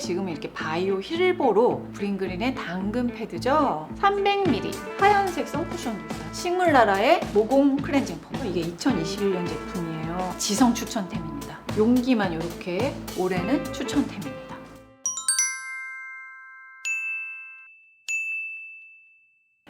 지금 이렇게 바이오 힐보로 브링그린의 당근 패드죠. 300ml 하얀색 선쿠션도 있어요. 식물나라의 모공 클렌징 폼. 이게 2021년 제품이에요. 지성 추천템입니다. 용기만 이렇게 올해는 추천템입니다.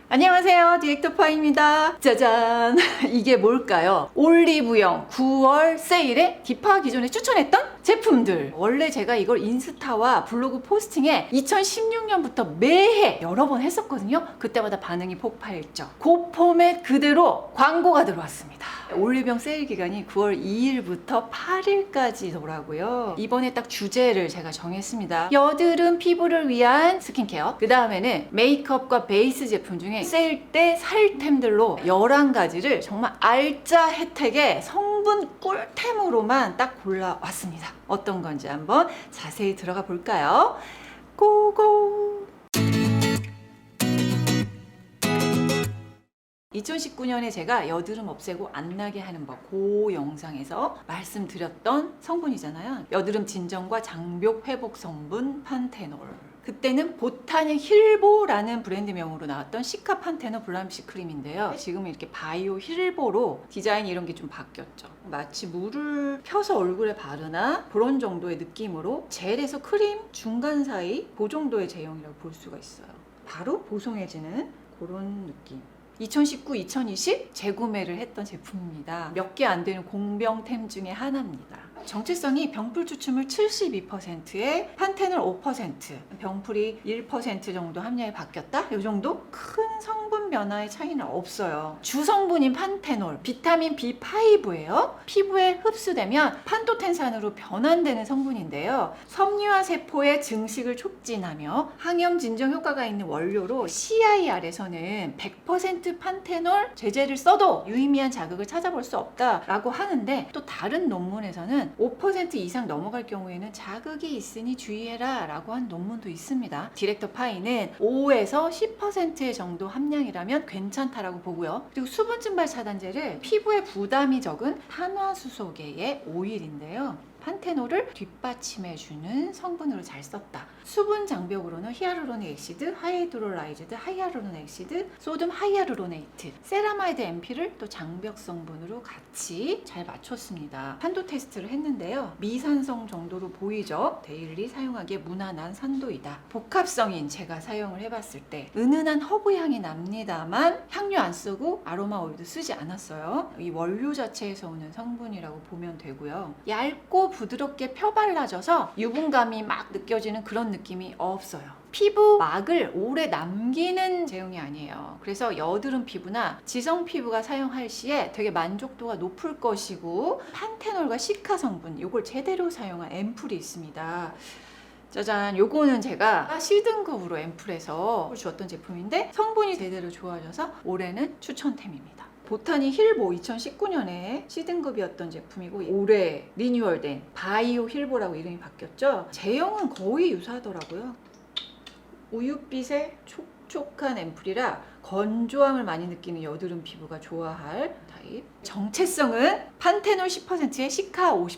안녕하세요, 디렉터파입니다. 짜잔! 이게 뭘까요? 올리브영 9월 세일에 디파 기존에 추천했던 제품들. 원래 제가 이걸 인스타와 블로그 포스팅에 2016년부터 매해 여러 번 했었거든요. 그때마다 반응이 폭발했죠. 그 포맷 그대로 광고가 들어왔습니다. 올리브영 세일 기간이 9월 2일부터 8일까지더라고요. 이번에 딱 주제를 제가 정했습니다. 여드름 피부를 위한 스킨케어. 그 다음에는 메이크업과 베이스 제품 중에 세일 때 살템들로 11가지를 정말 알짜 혜택의 성분 꿀템으로만 딱 골라왔습니다. 어떤 건지 한번 자세히 들어가 볼까요? 고고! 2019년에 제가 여드름 없애고 안 나게 하는 법, 그 영상에서 말씀드렸던 성분이잖아요. 여드름 진정과 장벽 회복 성분 판테놀. 그때는 보타닉 힐보라는 브랜드명으로 나왔던 시카 판테놀 블라미쉬 크림인데요. 지금은 이렇게 바이오 힐보로 디자인이 이런 게 좀 바뀌었죠. 마치 물을 펴서 얼굴에 바르나 그런 정도의 느낌으로 젤에서 크림 중간 사이 그 정도의 제형이라고 볼 수가 있어요. 바로 보송해지는 그런 느낌. 2019, 2020 재구매를 했던 제품입니다. 몇 개 안 되는 공병템 중에 하나입니다. 정체성이 병풀 추출물 72%에 판테놀 5%, 병풀이 1% 정도 함량이 바뀌었다? 이 정도? 큰 성분 변화의 차이는 없어요. 주성분인 판테놀, 비타민 B5예요. 피부에 흡수되면 판토텐산으로 변환되는 성분인데요. 섬유화 세포의 증식을 촉진하며 항염 진정 효과가 있는 원료로 CIR에서는 100% 판테놀 제제를 써도 유의미한 자극을 찾아볼 수 없다라고 하는데, 또 다른 논문에서는 5% 이상 넘어갈 경우에는 자극이 있으니 주의해라 라고 한 논문도 있습니다. 디렉터 파이는 5에서 10% 정도 함량이라면 괜찮다라고 보고요. 그리고 수분 증발 차단제를 피부에 부담이 적은 탄화수소계의 오일인데요. 판테놀을 뒷받침해주는 성분으로 잘 썼다. 수분 장벽으로는 히아루로닉 액시드, 하이드롤라이즈드, 하이아루론 액시드, 소듐 하이아루로네이트, 세라마이드 MP를 또 장벽 성분으로 같이 잘 맞췄습니다. 산도 테스트를 했는데요. 미산성 정도로 보이죠? 데일리 사용하기에 무난한 산도이다. 복합성인 제가 사용을 해봤을 때 은은한 허브 향이 납니다만 향료 안 쓰고 아로마 오일도 쓰지 않았어요. 이 원료 자체에서 오는 성분이라고 보면 되고요. 얇고 부드럽게 펴발라져서 유분감이 막 느껴지는 그런 느낌이 없어요. 피부 막을 오래 남기는 제형이 아니에요. 그래서 여드름 피부나 지성 피부가 사용할 시에 되게 만족도가 높을 것이고, 판테놀과 시카 성분 이걸 제대로 사용한 앰플이 있습니다. 짜잔, 요거는 제가 C등급으로 앰플에서 주었던 제품인데 성분이 제대로 좋아져서 올해는 추천템입니다. 보타닉 힐보 2019년에 C등급이었던 제품이고 올해 리뉴얼된 바이오 힐보라고 이름이 바뀌었죠. 제형은 거의 유사하더라고요. 우윳빛의 촉촉한 앰플이라 건조함을 많이 느끼는 여드름 피부가 좋아할 타입. 정체성은 판테놀 10%에 시카 50%.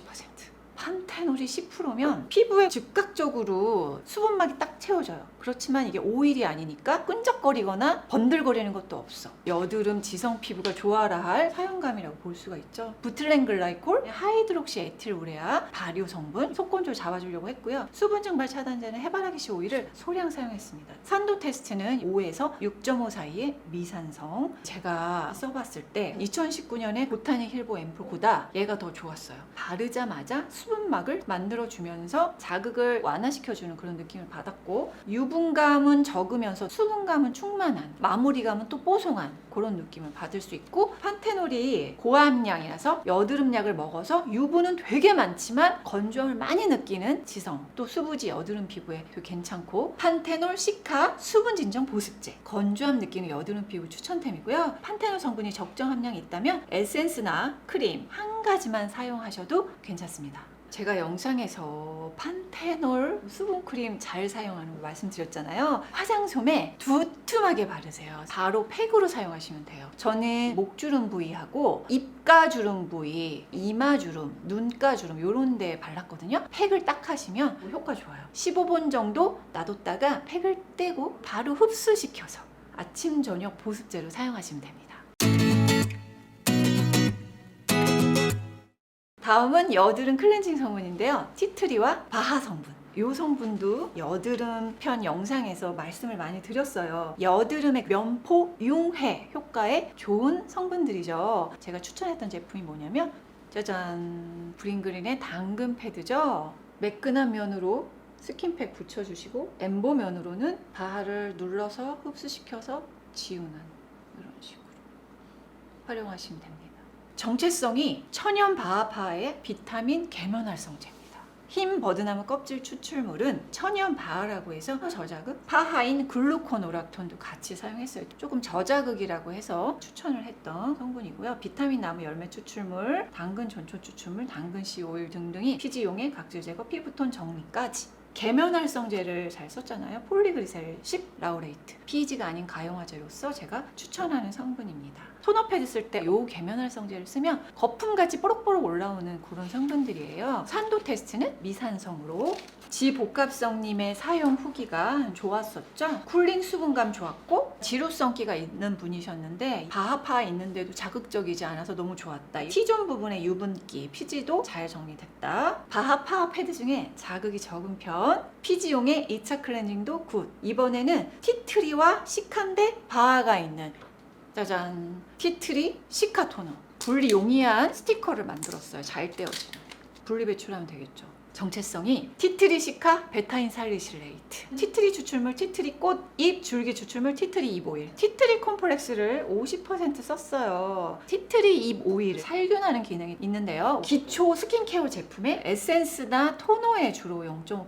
판테놀이 10%면 피부에 즉각적으로 수분막이 딱 채워져요. 그렇지만 이게 오일이 아니니까 끈적거리거나 번들거리는 것도 없어. 여드름 지성 피부가 좋아라 할 사용감이라고 볼 수가 있죠. 부틸렌 글라이콜, 하이드록시 에틸우레아, 발효 성분, 속건조를 잡아주려고 했고요. 수분 증발 차단제는 해바라기씨 오일을 소량 사용했습니다. 산도 테스트는 5에서 6.5 사이의 미산성. 제가 써봤을 때 2019년에 보타닉 힐보 앰플보다 얘가 더 좋았어요. 바르자마자 수분막을 만들어주면서 자극을 완화시켜주는 그런 느낌을 받았고, 유분감은 적으면서 수분감은 충만한, 마무리감은 또 뽀송한 그런 느낌을 받을 수 있고, 판테놀이 고함량이라서 여드름약을 먹어서 유분은 되게 많지만 건조함을 많이 느끼는 지성, 또 수부지 여드름 피부에 되게 괜찮고, 판테놀 시카 수분 진정 보습제, 건조함 느끼는 여드름 피부 추천템이고요. 판테놀 성분이 적정 함량이 있다면 에센스나 크림 한 가지만 사용하셔도 괜찮습니다. 제가 영상에서 판테놀 수분크림 잘 사용하는 거 말씀드렸잖아요. 화장솜에 두툼하게 바르세요. 바로 팩으로 사용하시면 돼요. 저는 목주름 부위하고 입가주름 부위, 이마주름, 눈가주름 이런 데 발랐거든요. 팩을 딱 하시면 효과 좋아요. 15분 정도 놔뒀다가 팩을 떼고 바로 흡수시켜서 아침 저녁 보습제로 사용하시면 됩니다. 다음은 여드름 클렌징 성분인데요. 티트리와 바하 성분. 이 성분도 여드름 편 영상에서 말씀을 많이 드렸어요. 여드름의 면포 융해 효과에 좋은 성분들이죠. 제가 추천했던 제품이 뭐냐면 짜잔, 브링그린의 당근 패드죠. 매끈한 면으로 스킨팩 붙여주시고 엠보 면으로는 바하를 눌러서 흡수시켜서 지우는 이런 식으로 활용하시면 됩니다. 정체성이 천연 바하파의 비타민 계면활성제입니다. 흰 버드나무 껍질 추출물은 천연 바하라고 해서 저자극 파하인 글루코노락톤도 같이 사용했어요. 조금 저자극이라고 해서 추천을 했던 성분이고요. 비타민 나무 열매 추출물, 당근 전초 추출물, 당근 씨 오일 등등이 피지용해 각질 제거, 피부톤 정리까지. 계면활성제를 잘 썼잖아요. 폴리그리셀 10 라우레이트. pH가 아닌 가용화제로서 제가 추천하는 성분입니다. 토너 패드 쓸 때 이 계면활성제를 쓰면 거품같이 뽀록뽀록 올라오는 그런 성분들이에요. 산도 테스트는 미산성으로. 지복합성님의 사용 후기가 좋았었죠. 쿨링 수분감 좋았고 지루성기가 있는 분이셨는데 바하파 있는데도 자극적이지 않아서 너무 좋았다. T존 부분의 유분기, 피지도 잘 정리됐다. 바하파 패드 중에 자극이 적은 편, 피지용의 2차 클렌징도 굿. 이번에는 티트리와 시카인데 바하가 있는 짜잔, 티트리 시카 토너. 분리 용이한 스티커를 만들었어요. 잘 떼어지는. 분리 배출하면 되겠죠. 정체성이 티트리 시카 베타인 살리실레이트, 티트리 추출물 티트리 꽃, 잎 줄기 추출물 티트리 잎 오일, 티트리 콤플렉스를 50% 썼어요. 티트리 잎 오일 살균하는 기능이 있는데요. 기초 스킨케어 제품에 에센스나 토너에 주로 0.5%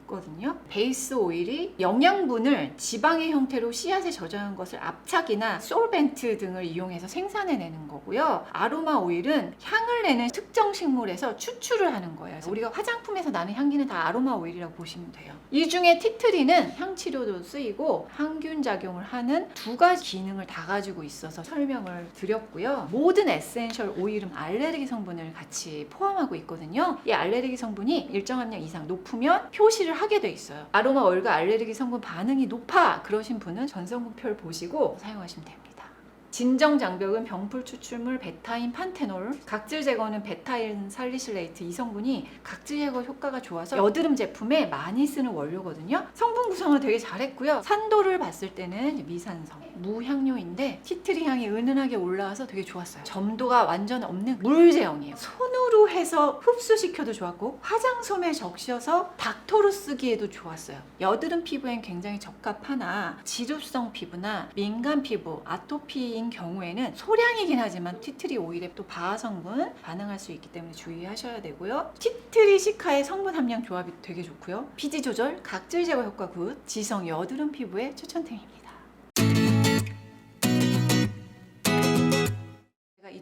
넣거든요. 베이스 오일이 영양분을 지방의 형태로 씨앗에 저장한 것을 압착이나 솔벤트 등을 이용해서 생산해내는 거고요. 아로마 오일은 향을 내는 특정 식물에서 추출을 하는 거예요. 우리가 화장품에서 나는 향기는 다 아로마 오일이라고 보시면 돼요. 이 중에 티트리는 향치료도 쓰이고 항균 작용을 하는 두 가지 기능을 다 가지고 있어서 설명을 드렸고요. 모든 에센셜 오일은 알레르기 성분을 같이 포함하고 있거든요. 이 알레르기 성분이 일정 함량 이상 높으면 표시를 하게 돼 있어요. 아로마 오일과 알레르기 성분 반응이 높아 그러신 분은 전성분표를 보시고 사용하시면 됩니다. 진정 장벽은 병풀 추출물 베타인 판테놀, 각질 제거는 베타인 살리실레이트. 이 성분이 각질 제거 효과가 좋아서 여드름 제품에 많이 쓰는 원료거든요. 성분 구성을 되게 잘했고요. 산도를 봤을 때는 미산성, 무향료인데 티트리 향이 은은하게 올라와서 되게 좋았어요. 점도가 완전 없는 물 제형이에요. 손으로 해서 흡수시켜도 좋았고 화장솜에 적셔서 닥터로 쓰기에도 좋았어요. 여드름 피부엔 굉장히 적합하나 지루성 피부나 민감 피부, 아토피인 경우에는 소량이긴 하지만 티트리 오일에 또 바하 성분 반응할 수 있기 때문에 주의하셔야 되고요. 티트리 시카의 성분 함량 조합이 되게 좋고요. 피지 조절, 각질 제거 효과 굿, 지성 여드름 피부에 추천템입니다.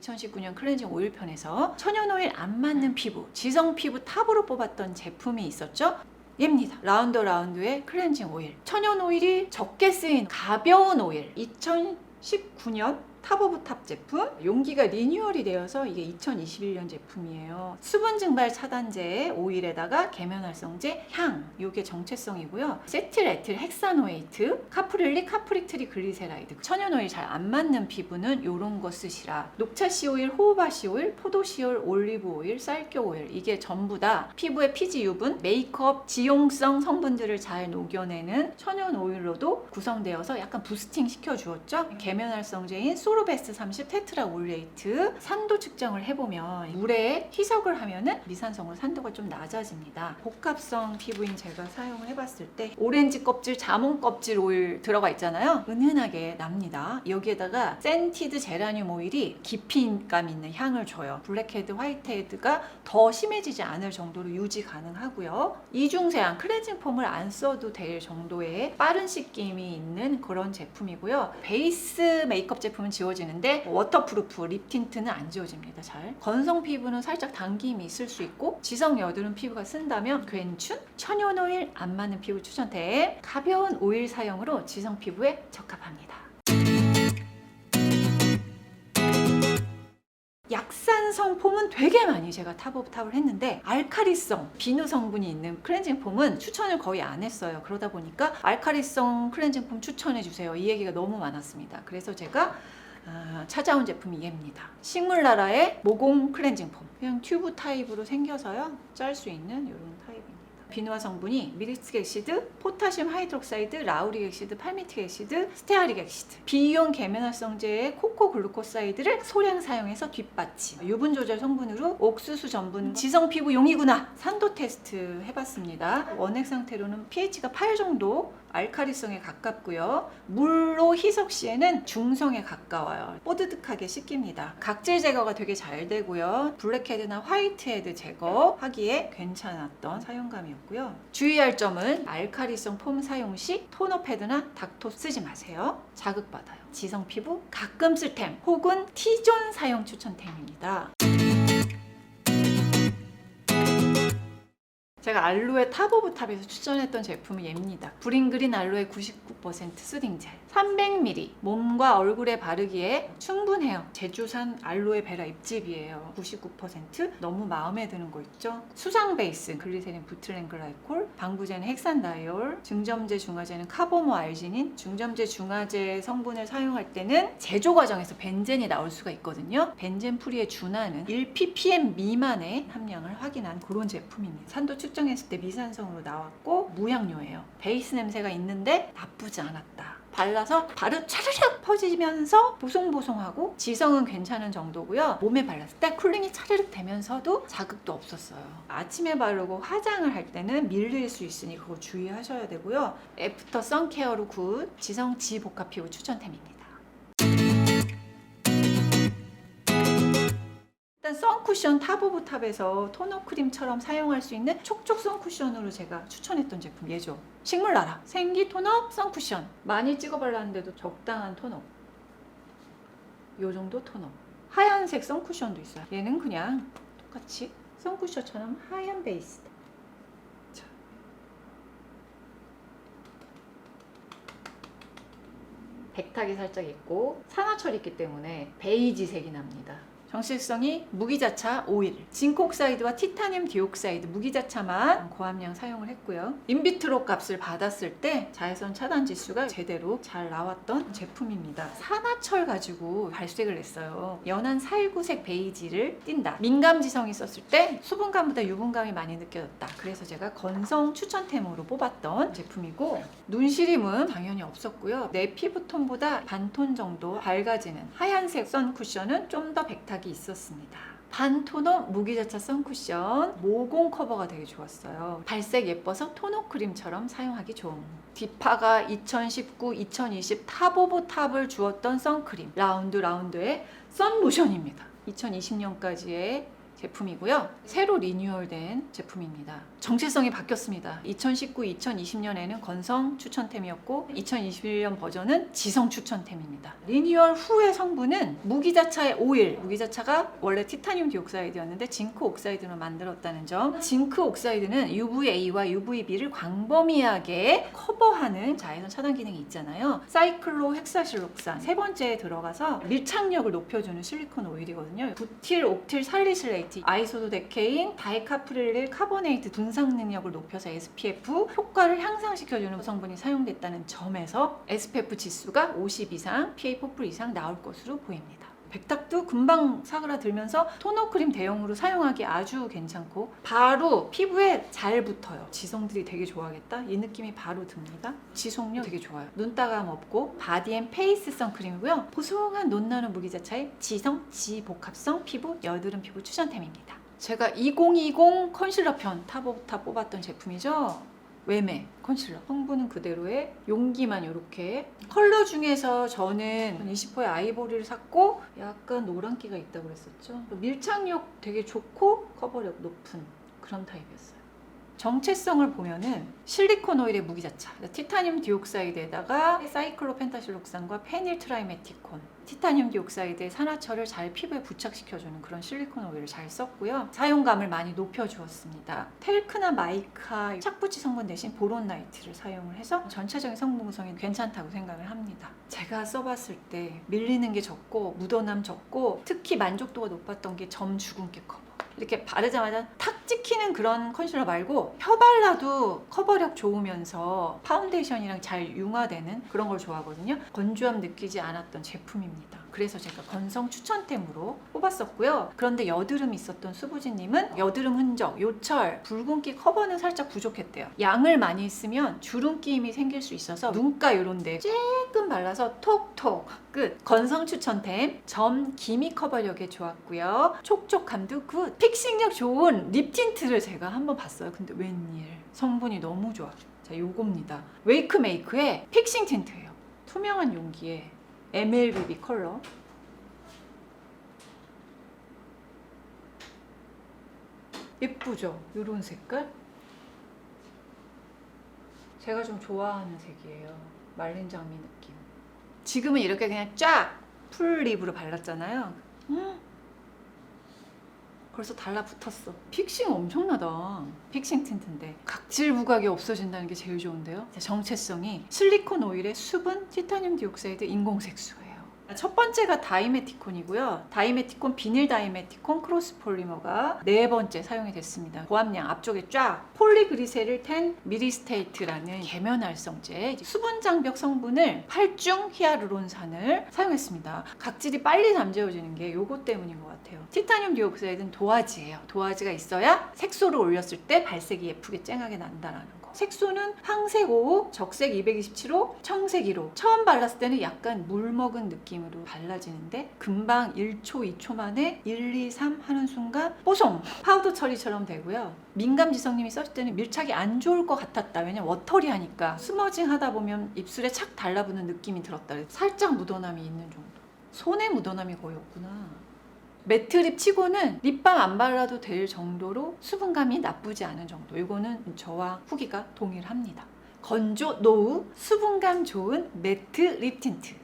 2019년 클렌징 오일 편에서 천연 오일 안 맞는 피부, 지성 피부 탑으로 뽑았던 제품이 있었죠. 얘입니다. 라운드의 클렌징 오일. 천연 오일이 적게 쓰인 가벼운 오일. 2019년 탑 오브 탑 제품. 용기가 리뉴얼이 되어서 이게 2021년 제품이에요. 수분 증발 차단제 오일에다가 계면활성제, 향. 이게 정체성이고요. 세틸 에틸 헥사노에이트, 카프릴릭, 카프리트리 글리세라이드. 천연 오일 잘 안 맞는 피부는 이런 거 쓰시라. 녹차씨 오일, 호호바씨 오일, 포도씨 오일, 올리브 오일, 쌀교 오일. 이게 전부 다 피부의 피지 유분, 메이크업, 지용성 성분들을 잘 녹여내는 천연 오일로도 구성되어서 약간 부스팅 시켜주었죠. 계면활성제인 소로베스트 30 테트라 올레이트. 산도 측정을 해보면 물에 희석을 하면은 미산성으로 산도가 좀 낮아집니다. 복합성 피부인 제가 사용을 해봤을 때 오렌지 껍질, 자몽 껍질 오일 들어가 있잖아요. 은은하게 납니다. 여기에다가 센티드 제라늄 오일이 깊이감 있는 향을 줘요. 블랙헤드, 화이트헤드가 더 심해지지 않을 정도로 유지 가능하고요. 이중세안 클렌징 폼을 안 써도 될 정도의 빠른 씻김이 있는 그런 제품이고요. 베이스 메이크업 제품은 지워 지워지는데 워터프루프 립 틴트는 안 지워집니다. 잘. 건성 피부는 살짝 당김이 있을 수 있고 지성 여드름 피부가 쓴다면 괜춘 천연 오일 안 맞는 피부 추천템. 가벼운 오일 사용으로 지성 피부에 적합합니다. 약산성 폼은 되게 많이 제가 탑 오브 탑을 했는데 알칼리성 비누 성분이 있는 클렌징 폼은 추천을 거의 안 했어요. 그러다 보니까 알칼리성 클렌징 폼 추천해 주세요. 이 얘기가 너무 많았습니다. 그래서 제가 찾아온 제품이 얘입니다. 식물나라의 모공 클렌징 폼. 그냥 튜브 타입으로 생겨서요. 짤 수 있는 이런 타입입니다. 비누화 성분이 미리틱 액시드, 포타슘 하이드록사이드, 라우릭 액시드, 팔미틱 액시드, 스테아릭 액시드, 비이온 계면활성제의 코코 글루코사이드를 소량 사용해서 뒷받침. 유분 조절 성분으로 옥수수 전분 지성 피부용이구나. 산도 테스트 해봤습니다. 원액 상태로는 pH가 8 정도, 알칼리성에 가깝고요. 물로 희석 시에는 중성에 가까워요. 뽀드득하게 씻깁니다. 각질 제거가 되게 잘 되고요. 블랙헤드나 화이트헤드 제거하기에 괜찮았던 사용감이었고요. 주의할 점은 알칼리성 폼 사용 시 토너 패드나 닥토 쓰지 마세요. 자극받아요. 지성 피부 가끔 쓸 템 혹은 T존 사용 추천템입니다. 제가 알로에 탑 오브 탑에서 추천했던 제품이 얘입니다. 브링그린 알로에 99% 수딩젤 300ml 몸과 얼굴에 바르기에 충분해요. 제주산 알로에 베라 잎즙이에요. 99% 너무 마음에 드는 거 있죠? 수상 베이스 글리세린 부틸렌 글라이콜, 방부제는 헥산다이올, 증점제 중화제는 카보모 알지닌, 중점제 중화제 성분을 사용할 때는 제조 과정에서 벤젠이 나올 수가 있거든요. 벤젠 프리에 준하는 1ppm 미만의 함량을 확인한 그런 제품입니다. 산도 측정했을 때 미산성으로 나왔고 무향료예요. 베이스 냄새가 있는데 나쁘지 않았다. 발라서 바로 차르륵 퍼지면서 보송보송하고 지성은 괜찮은 정도고요. 몸에 발랐을 때 쿨링이 차르륵 되면서도 자극도 없었어요. 아침에 바르고 화장을 할 때는 밀릴 수 있으니 그거 주의하셔야 되고요. 애프터 선케어로 굿 지성 지복합 피부 추천템입니다. 일단 선쿠션 탑 오브 탑에서 토너 크림처럼 사용할 수 있는 촉촉 선쿠션으로 제가 추천했던 제품 얘죠. 식물나라 생기 토너 선쿠션. 많이 찍어 발랐는데도 적당한 토너. 요 정도 토너. 하얀색 선쿠션도 있어요. 얘는 그냥 똑같이 선쿠션처럼 하얀 베이스. 자. 백탁이 살짝 있고 산화철이 있기 때문에 베이지색이 납니다. 정실성이 무기자차 오일, 징크옥사이드와 티타늄 디옥사이드 무기자차만 고함량 사용을 했고요. 인비트로 값을 받았을 때 자외선 차단 지수가 제대로 잘 나왔던 제품입니다. 산화철 가지고 발색을 했어요. 연한 살구색 베이지를 띈다. 민감지성이 썼을 때 수분감보다 유분감이 많이 느껴졌다. 그래서 제가 건성 추천템으로 뽑았던 제품이고 눈시림은 당연히 없었고요. 내 피부톤보다 반톤 정도 밝아지는 하얀색 선쿠션은 좀 더 백탁이 있었습니다. 반토너 무기자차 선쿠션 모공 커버가 되게 좋았어요. 발색 예뻐서 토너 크림처럼 사용하기 좋은 디파가 2019, 2020 탑 오브 탑을 주었던 선크림 라운드의 선로션입니다. 2020년까지의 제품이고요. 새로 리뉴얼된 제품입니다. 정체성이 바뀌었습니다. 2019, 2020년에는 건성 추천템이었고 2021년 버전은 지성 추천템입니다. 리뉴얼 후의 성분은 무기자차의 오일, 무기자차가 원래 티타늄 디옥사이드였는데 징크 옥사이드로 만들었다는 점. 징크 옥사이드는 UVA와 UVB를 광범위하게 커버하는 자외선 차단 기능이 있잖아요. 사이클로 헥사실록산 세 번째에 들어가서 밀착력을 높여주는 실리콘 오일이거든요. 부틸, 옥틸, 살리실레이트, 아이소도 데케인, 다이카프릴릴 카보네이트 분상 능력을 높여서 SPF 효과를 향상시켜주는 성분이 사용됐다는 점에서 SPF 지수가 50 이상, PA 퍼플 이상 나올 것으로 보입니다. 백탁도 금방 사그라들면서 토너 크림 대용으로 사용하기 아주 괜찮고 바로 피부에 잘 붙어요. 지성들이 되게 좋아하겠다. 이 느낌이 바로 듭니다. 지속력 되게 좋아요. 눈따감 없고 바디앤페이스 선크림이고요. 보송한 논나는 무기자차의 지성, 지복합성 피부, 여드름 피부 추천템입니다. 제가 2020 컨실러 편 탑 오브 탑 뽑았던 제품이죠. 외메 컨실러 성분은 그대로의 용기만 이렇게 컬러 중에서 저는 20호의 아이보리를 샀고 약간 노란기가 있다고 그랬었죠. 밀착력 되게 좋고 커버력 높은 그런 타입이었어요. 정체성을 보면은 실리콘 오일의 무기자차, 티타늄 디옥사이드에다가 사이클로펜타실록산과 페닐 트라이메티콘, 티타늄 디옥사이드의 산화철을 잘 피부에 부착시켜주는 그런 실리콘 오일을 잘 썼고요. 사용감을 많이 높여주었습니다. 텔크나 마이카 착붙이 성분 대신 보론 나이트를 사용을 해서 전체적인 성분 구성이 괜찮다고 생각을 합니다. 제가 써봤을 때 밀리는 게 적고 묻어남 적고 특히 만족도가 높았던 게 점 주근깨 커버. 이렇게 바르자마자 탁 찍히는 그런 컨실러 말고 펴발라도 커버력 좋으면서 파운데이션이랑 잘 융화되는 그런 걸 좋아하거든요. 건조함 느끼지 않았던 제품입니다. 그래서 제가 건성 추천템으로 뽑았었고요. 그런데 여드름 있었던 수부지님은 여드름 흔적, 요철, 붉은기 커버는 살짝 부족했대요. 양을 많이 쓰면 주름기 힘이 생길 수 있어서 눈가 이런 데 조금 발라서 톡톡 끝. 건성 추천템, 점 기미 커버력에 좋았고요. 촉촉함도 굿. 픽싱력 좋은 립 틴트를 제가 한번 봤어요. 근데 웬일 성분이 너무 좋아. 자, 요겁니다. 웨이크메이크의 픽싱 틴트예요. 투명한 용기에 MLBB 컬러. 예쁘죠? 요런 색깔? 제가 좀 좋아하는 색이에요. 말린 장미 느낌. 지금은 이렇게 그냥 쫙 풀 립으로 발랐잖아요. 벌써 달라붙었어. 픽싱 엄청나다. 픽싱 틴트인데 각질 부각이 없어진다는 게 제일 좋은데요. 정체성이 실리콘 오일의 수분, 티타늄 디옥사이드, 인공색소예요. 첫 번째가 다이메티콘이고요. 다이메티콘, 비닐 다이메티콘 크로스 폴리머가 네 번째 사용이 됐습니다. 고함량 앞쪽에 쫙 폴리그리셀을 텐 미리스테이트라는 계면활성제 수분 장벽 성분을 8중 히아루론산을 사용했습니다. 각질이 빨리 잠재워지는 게 요거 때문인 것 같아요. 티타늄 디옥사이드는 도화지예요. 도화지가 있어야 색소를 올렸을 때 발색이 예쁘게 쨍하게 난다라는 거. 색소는 황색 5호, 적색 227호, 청색 1호. 처음 발랐을 때는 약간 물 먹은 느낌으로 발라지는데 금방 1초, 2초 만에 1, 2, 3 하는 순간 뽀송! 파우더 처리처럼 되고요. 민감 지성님이 썼을 때는 밀착이 안 좋을 것 같았다. 왜냐면 워터리하니까 스머징 하다 보면 입술에 착 달라붙는 느낌이 들었다. 살짝 묻어남이 있는 정도. 손에 묻어남이 거의 없구나. 매트립 치고는 립밤 안 발라도 될 정도로 수분감이 나쁘지 않은 정도. 이거는 저와 후기가 동일합니다. 건조, 노후, 수분감 좋은 매트 립 틴트.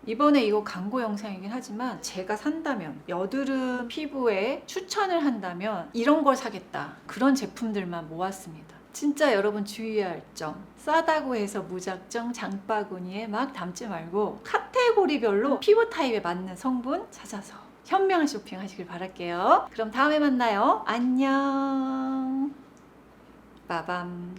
이번에 이거 광고 영상이긴 하지만 제가 산다면 여드름 피부에 추천을 한다면 이런 걸 사겠다. 그런 제품들만 모았습니다. 진짜 여러분 주의해야 할 점. 싸다고 해서 무작정 장바구니에 막 담지 말고 카테고리별로 피부 타입에 맞는 성분 찾아서 현명한 쇼핑 하시길 바랄게요. 그럼 다음에 만나요. 안녕. 빠밤.